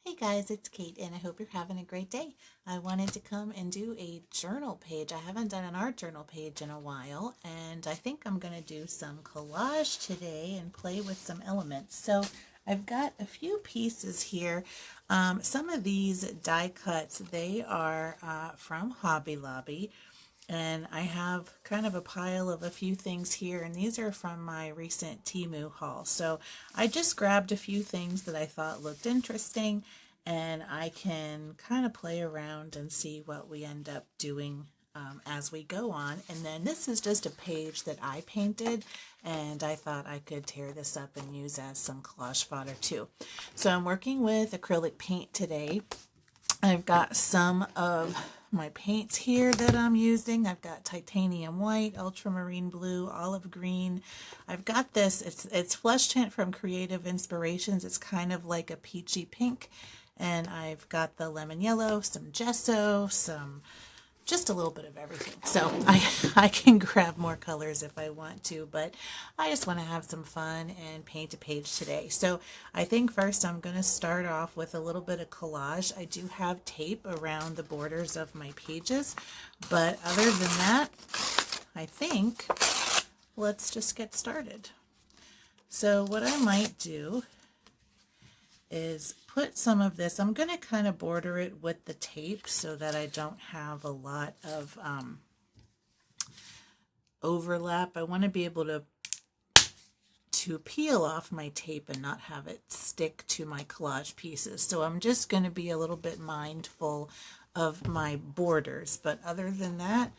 Hey guys, it's Kate, and I hope you're having a great day. I wanted to come and do a journal page. I haven't done an art journal page in a while, and I think I'm going to do some collage today and play with some elements. So I've got a few pieces here. Some of these die cuts, they are from Hobby Lobby. And I have kind of a pile of a few things here, and these are from my recent Temu haul. So I just grabbed a few things that I thought looked interesting, and I can kind of play around and see what we end up doing as we go on. And then this is just a page that I painted, and I thought I could tear this up and use as some collage fodder too. So I'm working with acrylic paint today. I've got some of my paints here that I'm using. I've got titanium white, ultramarine blue, olive green. I've got this, it's Flesh Tint from Creative Inspirations. It's kind of like a peachy pink. And I've got the lemon yellow, some gesso, some just a little bit of everything. So I can grab more colors if I want to, but I just want to have some fun and paint a page today. So I think first I'm going to start off with a little bit of collage. I do have tape around the borders of my pages, but other than that, I think let's just get started. So what I might do is put some of this, I'm going to kind of border it with the tape so that I don't have a lot of overlap. I want to be able to peel off my tape and not have it stick to my collage pieces. So I'm just going to be a little bit mindful of my borders, but other than that,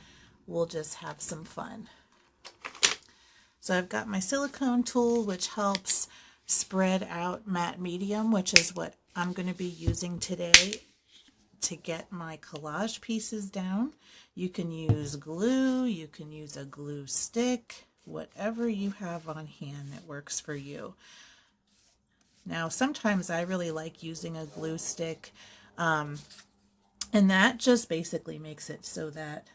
we'll just have some fun. So I've got my silicone tool, which helps spread out matte medium, which is what I'm going to be using today to get my collage pieces down. You can use glue, you can use a glue stick, whatever you have on hand that works for you. Now, sometimes I really like using a glue stick, and that just basically makes it so that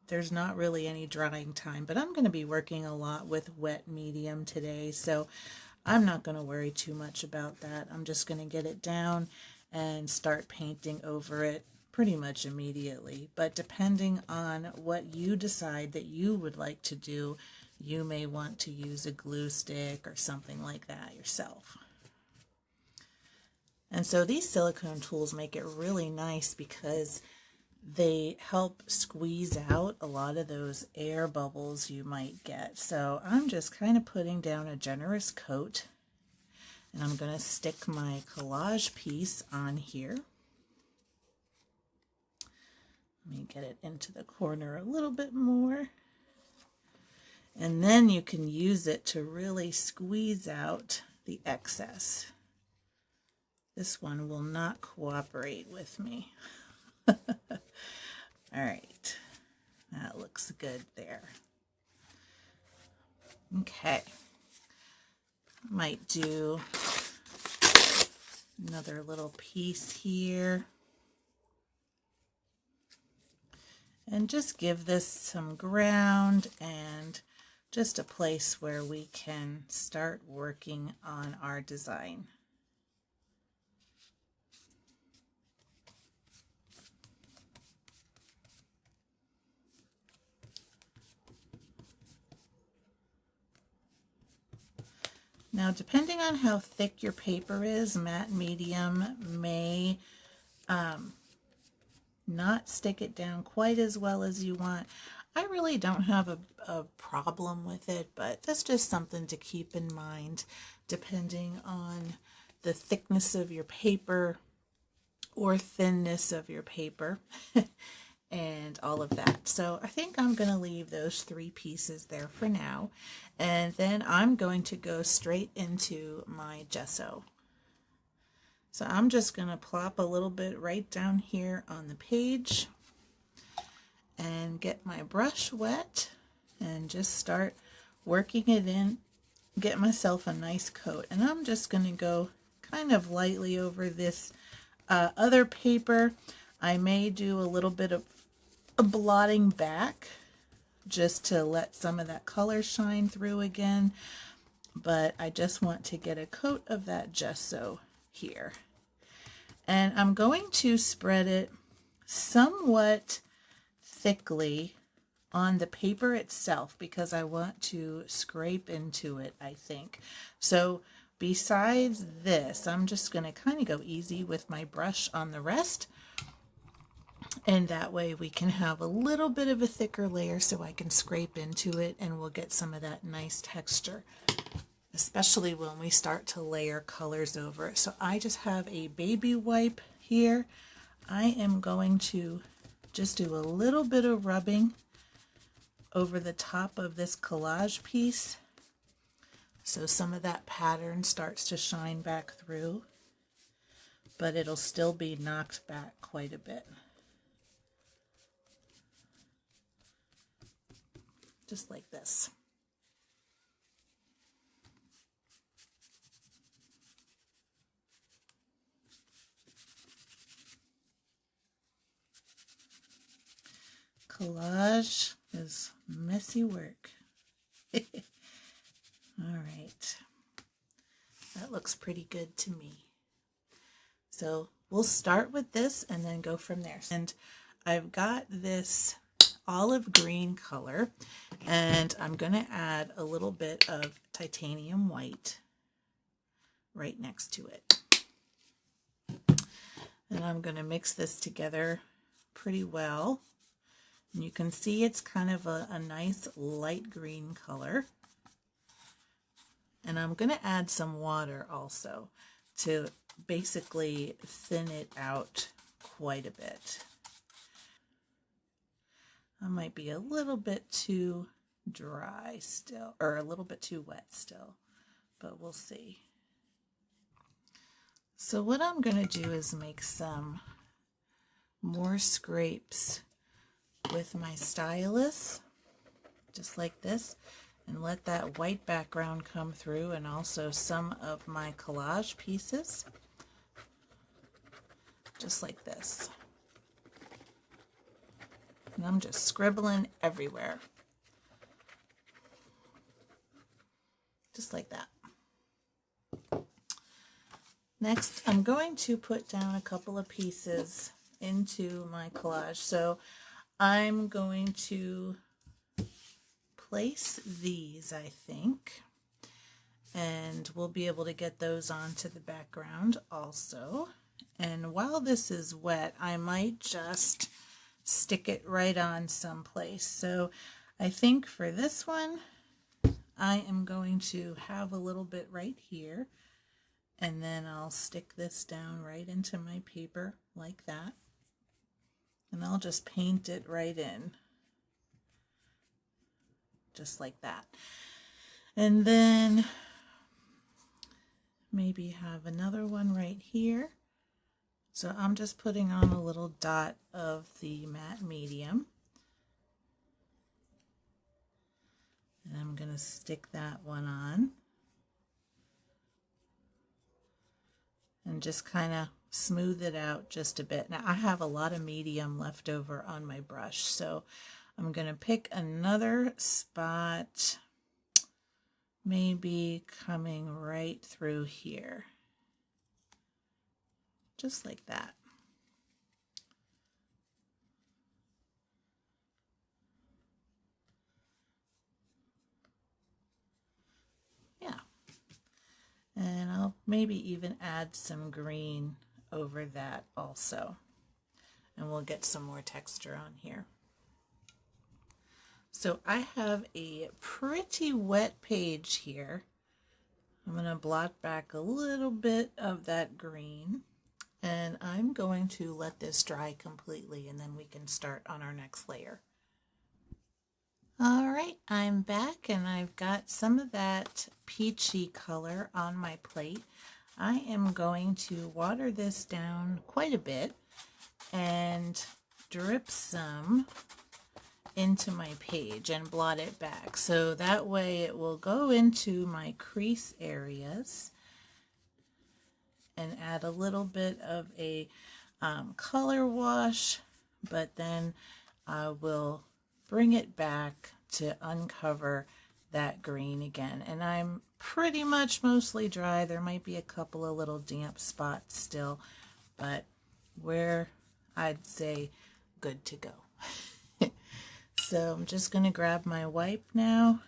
there's not really any drying time, but I'm going to be working a lot with wet medium today, so I'm not going to worry too much about that. I'm just going to get it down and start painting over it pretty much immediately. But depending on what you decide that you would like to do, you may want to use a glue stick or something like that yourself. And so these silicone tools make it really nice because they help squeeze out a lot of those air bubbles you might get. So I'm just kind of putting down a generous coat, and I'm going to stick my collage piece on here. Let me get it into the corner a little bit more. And then you can use it to really squeeze out the excess. This one will not cooperate with me. All right, that looks good there. Okay, might do another little piece here. And just give this some ground and just a place where we can start working on our design. Now, depending on how thick your paper is, matte medium may not stick it down quite as well as you want. I really don't have a problem with it, but that's just something to keep in mind depending on the thickness of your paper or thinness of your paper. And all of that. So I think I'm going to leave those three pieces there for now. And then I'm going to go straight into my gesso. So I'm just going to plop a little bit right down here on the page and get my brush wet and just start working it in, get myself a nice coat. And I'm just going to go kind of lightly over this other paper. I may do a little bit of a blotting back just to let some of that color shine through again, but I just want to get a coat of that gesso here. And I'm going to spread it somewhat thickly on the paper itself because I want to scrape into it, I think. So besides this, I'm just going to kind of go easy with my brush on the rest. And that way we can have a little bit of a thicker layer so I can scrape into it and we'll get some of that nice texture, especially when we start to layer colors over it. So I just have a baby wipe here. I am going to just do a little bit of rubbing over the top of this collage piece so some of that pattern starts to shine back through, but it'll still be knocked back quite a bit. Just like this. Collage is messy work. All right. That looks pretty good to me. So we'll start with this and then go from there. And I've got this olive green color and I'm going to add a little bit of titanium white right next to it. And I'm going to mix this together pretty well. And you can see it's kind of a nice light green color. And I'm going to add some water also to basically thin it out quite a bit. I might be a little bit too dry still, or a little bit too wet still, but we'll see. So what I'm going to do is make some more scrapes with my stylus, just like this, and let that white background come through, and also some of my collage pieces, just like this. And I'm just scribbling everywhere, just like that. Next, I'm going to put down a couple of pieces into my collage. So I'm going to place these, I think, and we'll be able to get those onto the background also. And while this is wet, I might just stick it right on someplace. So I think for this one, I am going to have a little bit right here, and then I'll stick this down right into my paper like that. And I'll just paint it right in, just like that. And then maybe have another one right here. So I'm just putting on a little dot of the matte medium. And I'm going to stick that one on. And just kind of smooth it out just a bit. Now I have a lot of medium left over on my brush, so I'm going to pick another spot, maybe coming right through here, just like that. Yeah. And I'll maybe even add some green over that also. And we'll get some more texture on here. So I have a pretty wet page here. I'm going to blot back a little bit of that green. And I'm going to let this dry completely, and then we can start on our next layer. All right, I'm back and I've got some of that peachy color on my plate. I am going to water this down quite a bit and drip some into my page and blot it back. So that way it will go into my crease areas and add a little bit of a color wash, but then I will bring it back to uncover that green again. And I'm pretty much mostly dry. There might be a couple of little damp spots still, but we're, I'd say, good to go. So I'm just going to grab my wipe now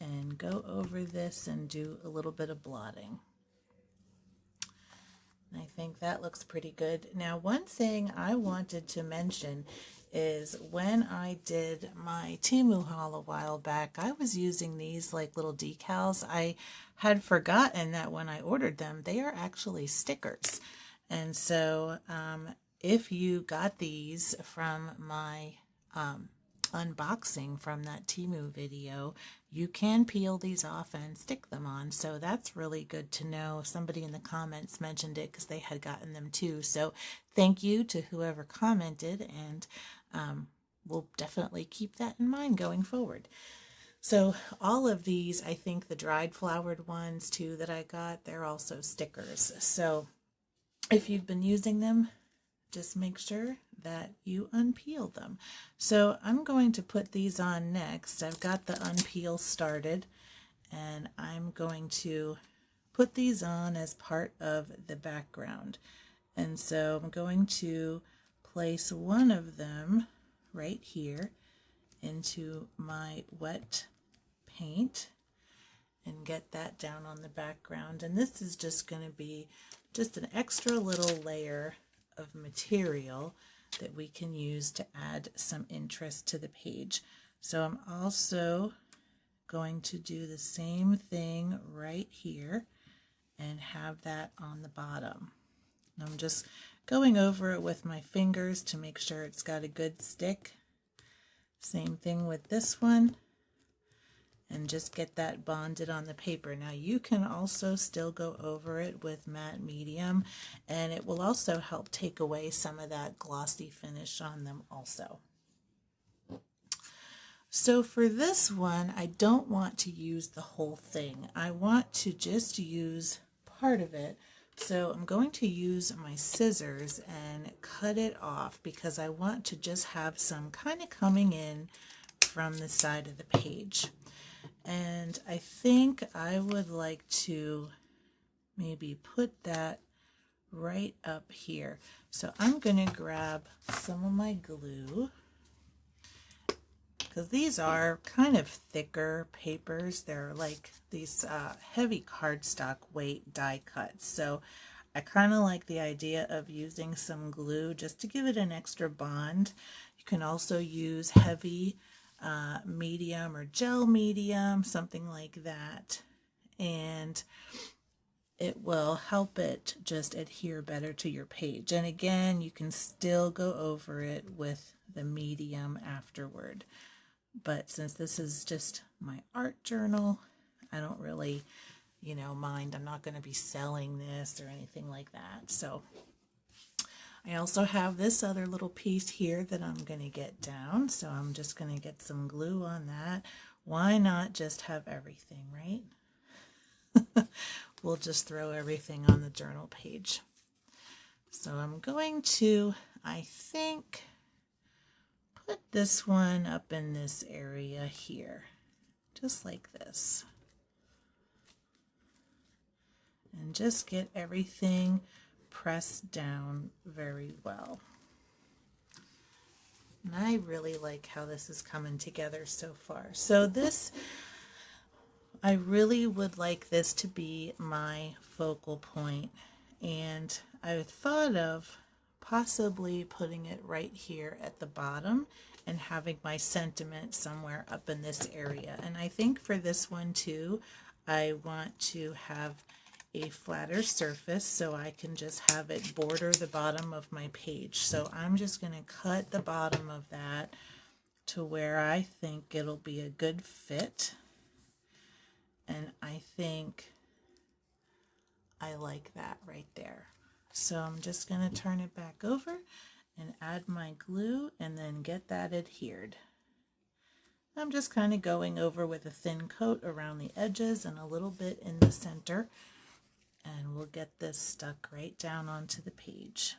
and go over this and do a little bit of blotting. I think that looks pretty good. Now, one thing I wanted to mention is when I did my Temu haul a while back, I was using these like little decals. I had forgotten that when I ordered them, they are actually stickers. And so if you got these from my unboxing from that Temu video, you can peel these off and stick them on. So that's really good to know. Somebody in the comments mentioned it because they had gotten them too. So thank you to whoever commented, and we'll definitely keep that in mind going forward. So all of these, I think the dried flowered ones too that I got, they're also stickers. So if you've been using them, just make sure that you unpeel them. So I'm going to put these on next. I've got the unpeel started, and I'm going to put these on as part of the background. And so I'm going to place one of them right here into my wet paint and get that down on the background. And this is just going to be just an extra little layer of material that we can use to add some interest to the page. So I'm also going to do the same thing right here and have that on the bottom. And I'm just going over it with my fingers to make sure it's got a good stick. Same thing with this one. And just get that bonded on the paper. Now you can also still go over it with matte medium, and it will also help take away some of that glossy finish on them also. So for this one, I don't want to use the whole thing. I want to just use part of it. So I'm going to use my scissors and cut it off because I want to just have some kind of coming in from the side of the page. And I think I would like to maybe put that right up here. So I'm going to grab some of my glue, because these are kind of thicker papers. They're like these heavy cardstock weight die cuts. So I kind of like the idea of using some glue just to give it an extra bond. You can also use heavy medium or gel medium, something like that, and it will help it just adhere better to your page. And again, you can still go over it with the medium afterward, but since this is just my art journal, I don't really mind. I'm not going to be selling this or anything like that. So I also have this other little piece here that I'm going to get down. So I'm just going to get some glue on that. Why not just have everything, right? We'll just throw everything on the journal page. So I'm going to, I think, put this one up in this area here, just like this. And just get everything pressed down very well. And I really like how this is coming together so far. So this, I really would like this to be my focal point, and I thought of possibly putting it right here at the bottom and having my sentiment somewhere up in this area. And I think for this one too, I want to have a flatter surface so I can just have it border the bottom of my page. So I'm just going to cut the bottom of that to where I think it'll be a good fit. And I think I like that right there. So I'm just going to turn it back over and add my glue and then get that adhered. I'm just kind of going over with a thin coat around the edges and a little bit in the center. And we'll get this stuck right down onto the page.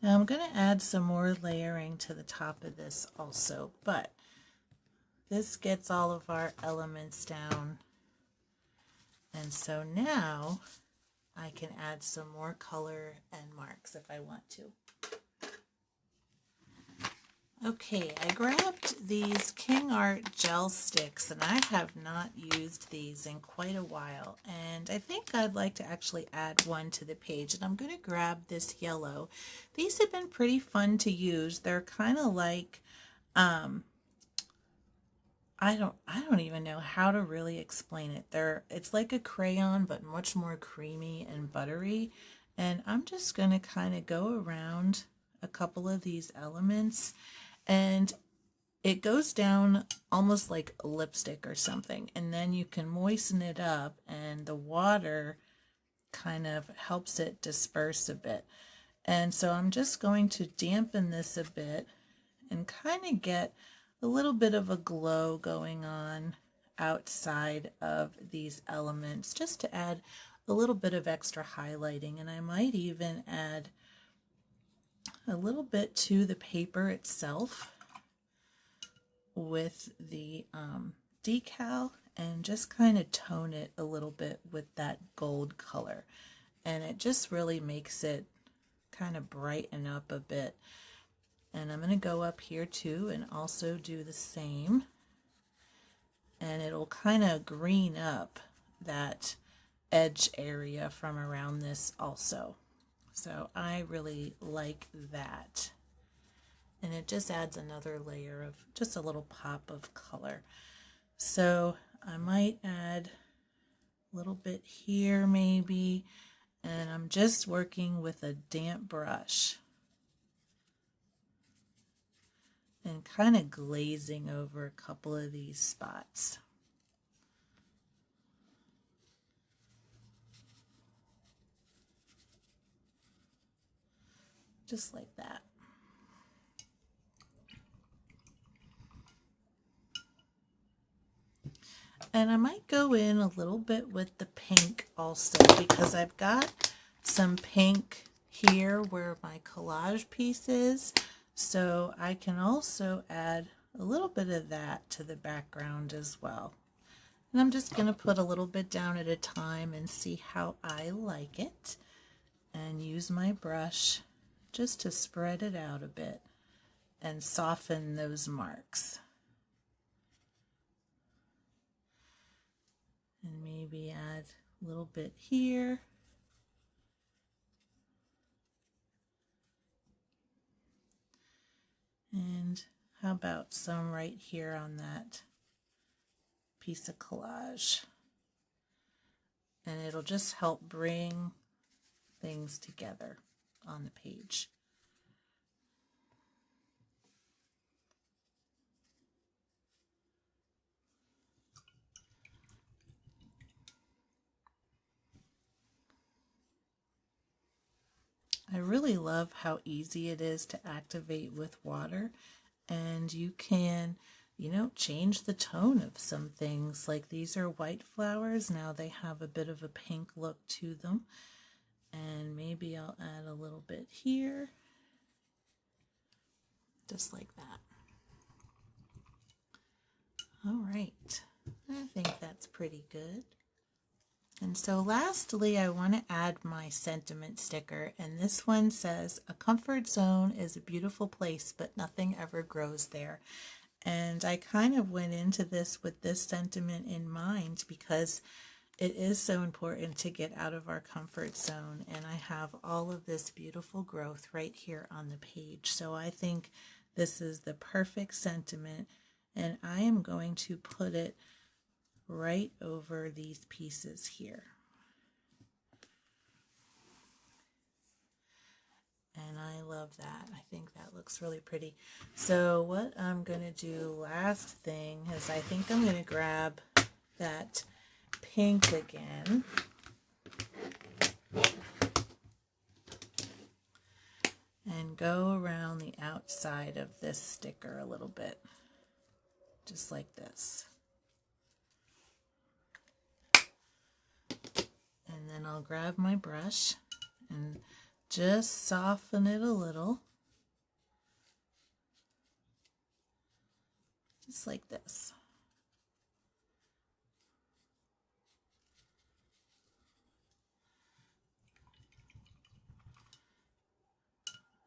Now I'm going to add some more layering to the top of this also, but this gets all of our elements down. And so now I can add some more color and marks if I want to. Okay, I grabbed these King Art gel sticks, and I have not used these in quite a while, and I think I'd like to actually add one to the page, and I'm going to grab this yellow. These have been pretty fun to use. They're kind of like, I don't even know how to really explain it. It's like a crayon, but much more creamy and buttery, and I'm just going to kind of go around a couple of these elements, and it goes down almost like lipstick or something, and then you can moisten it up and the water kind of helps it disperse a bit. And so I'm just going to dampen this a bit and kind of get a little bit of a glow going on outside of these elements, just to add a little bit of extra highlighting. And I might even add a little bit to the paper itself with the decal, and just kind of tone it a little bit with that gold color, and it just really makes it kind of brighten up a bit. And I'm going to go up here too and also do the same, and it'll kind of green up that edge area from around this also. So I really like that. And it just adds another layer of just a little pop of color. So I might add a little bit here maybe, and I'm just working with a damp brush and kind of glazing over a couple of these spots. Just like that. And I might go in a little bit with the pink also, because I've got some pink here where my collage piece is. So I can also add a little bit of that to the background as well. And I'm just going to put a little bit down at a time and see how I like it. And use my brush just to spread it out a bit and soften those marks. And maybe add a little bit here. And how about some right here on that piece of collage? And it'll just help bring things together on the page. I really love how easy it is to activate with water, and you can, change the tone of some things. Like these are white flowers, now they have a bit of a pink look to them, and maybe I'll add a little bit here, just like that. All right, I think that's pretty good. And so lastly, I want to add my sentiment sticker, and this one says, "A comfort zone is a beautiful place, but nothing ever grows there." And I kind of went into this with this sentiment in mind because it is so important to get out of our comfort zone, and I have all of this beautiful growth right here on the page. So I think this is the perfect sentiment, and I am going to put it right over these pieces here. And I love that. I think that looks really pretty. So what I'm going to do last thing is I think I'm going to grab that pink again. And go around the outside of this sticker a little bit. Just like this. And then I'll grab my brush, and just soften it a little, just like this.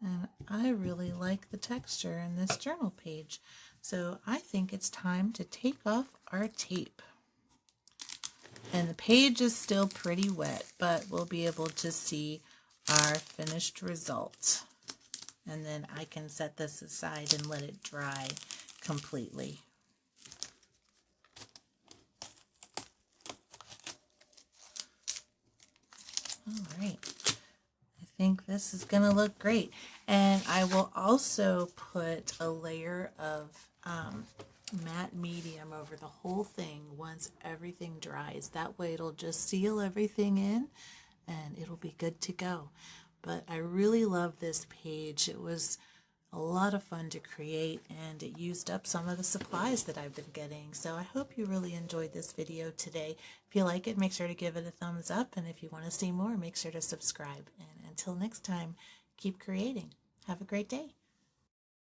And I really like the texture in this journal page. So I think it's time to take off our tape. And the page is still pretty wet, but we'll be able to see our finished result. And then I can set this aside and let it dry completely. All right. I think this is going to look great. And I will also put a layer of matte medium over the whole thing once everything dries. That way it'll just seal everything in and it'll be good to go. But I really love this page. It was a lot of fun to create, and it used up some of the supplies that I've been getting. So I hope you really enjoyed this video today. If you like it, make sure to give it a thumbs up, and if you want to see more, make sure to subscribe. And until next time, keep creating. Have a great day.